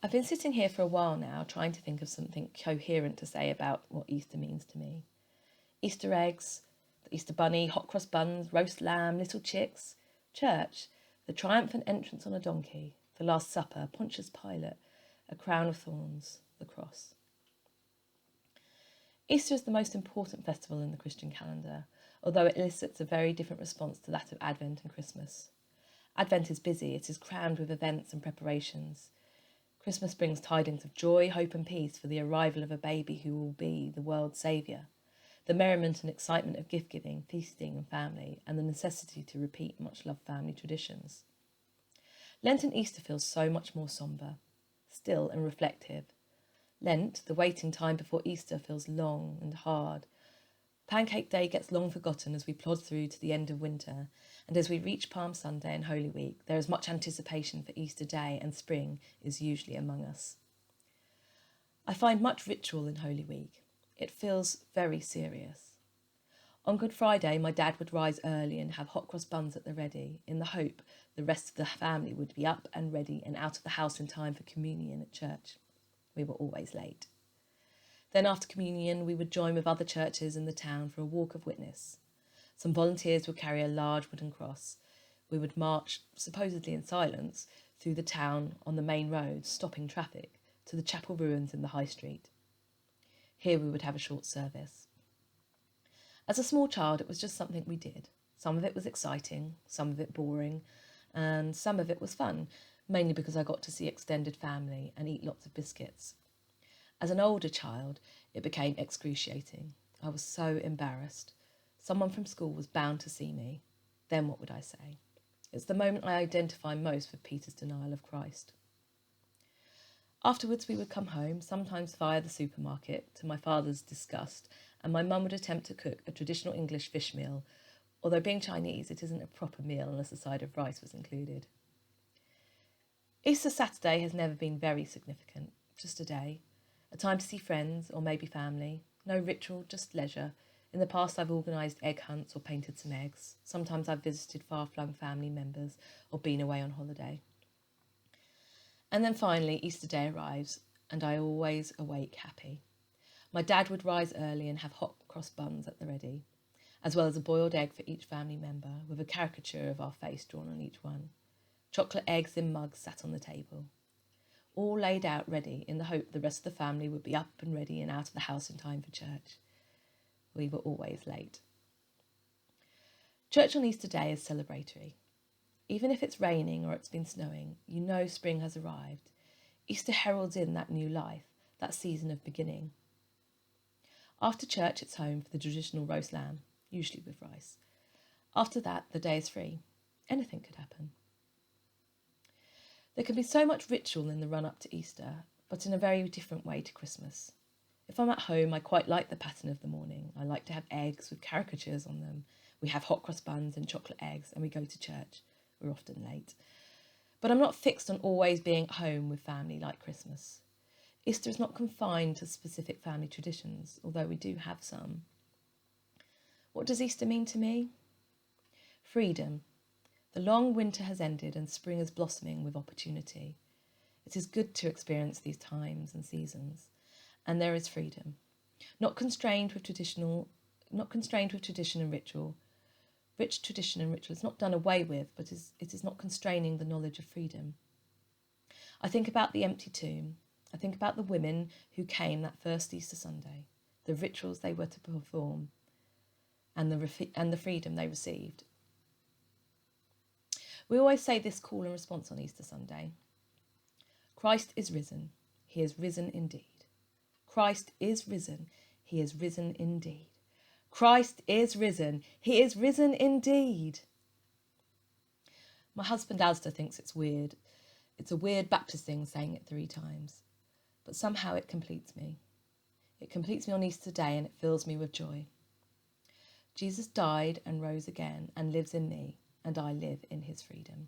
I've been sitting here for a while now trying to think of something coherent to say about what Easter means to me. Easter eggs, the Easter bunny, hot cross buns, roast lamb, little chicks, church, the triumphant entrance on a donkey, the Last Supper, Pontius Pilate, a crown of thorns, the cross. Easter is the most important festival in the Christian calendar, although it elicits a very different response to that of Advent and Christmas. Advent is busy, it is crammed with events and preparations. Christmas brings tidings of joy, hope and peace for the arrival of a baby who will be the world's saviour, the merriment and excitement of gift-giving, feasting and family, and the necessity to repeat much-loved family traditions. Lent and Easter feels so much more sombre, still and reflective. Lent, the waiting time before Easter, feels long and hard. Pancake Day gets long forgotten as we plod through to the end of winter, and as we reach Palm Sunday and Holy Week, there is much anticipation for Easter Day, and spring is usually among us. I find much ritual in Holy Week. It feels very serious. On Good Friday, my dad would rise early and have hot cross buns at the ready, in the hope the rest of the family would be up and ready and out of the house in time for communion at church. We were always late. Then after communion, we would join with other churches in the town for a walk of witness. Some volunteers would carry a large wooden cross. We would march, supposedly in silence, through the town on the main road, stopping traffic, to the chapel ruins in the high street. Here we would have a short service. As a small child, it was just something we did. Some of it was exciting, some of it boring, and some of it was fun, mainly because I got to see extended family and eat lots of biscuits. As an older child, it became excruciating. I was so embarrassed. Someone from school was bound to see me. Then what would I say? It's the moment I identify most with Peter's denial of Christ. Afterwards, we would come home, sometimes via the supermarket, to my father's disgust, and my mum would attempt to cook a traditional English fish meal, although being Chinese, it isn't a proper meal unless a side of rice was included. Easter Saturday has never been very significant, just a day. A time to see friends, or maybe family. No ritual, just leisure. In the past, I've organised egg hunts or painted some eggs. Sometimes I've visited far-flung family members or been away on holiday. And then finally, Easter Day arrives, and I always awake happy. My dad would rise early and have hot cross buns at the ready, as well as a boiled egg for each family member, with a caricature of our face drawn on each one. Chocolate eggs in mugs sat on the table, all laid out ready in the hope the rest of the family would be up and ready and out of the house in time for church. We were always late. Church on Easter Day is celebratory. Even if it's raining or it's been snowing, you know spring has arrived. Easter heralds in that new life, that season of beginning. After church, it's home for the traditional roast lamb, usually with rice. After that, the day is free. Anything could happen. There can be so much ritual in the run-up to Easter, but in a very different way to Christmas. If I'm at home, I quite like the pattern of the morning. I like to have eggs with caricatures on them. We have hot cross buns and chocolate eggs, and we go to church. We're often late. But I'm not fixed on always being at home with family like Christmas. Easter is not confined to specific family traditions, although we do have some. What does Easter mean to me? Freedom. The long winter has ended and spring is blossoming with opportunity. It is good to experience these times and seasons, and there is freedom. Not constrained with tradition and ritual. Rich tradition and ritual is not done away with, but it is not constraining the knowledge of freedom. I think about the empty tomb. I think about the women who came that first Easter Sunday, the rituals they were to perform, and the freedom they received. We always say this call and response on Easter Sunday. Christ is risen. He is risen indeed. Christ is risen. He is risen indeed. Christ is risen. He is risen indeed. My husband Alistair thinks it's weird. It's a weird Baptist thing saying it 3 times. But somehow it completes me. It completes me on Easter Day and it fills me with joy. Jesus died and rose again and lives in me, and I live in his freedom.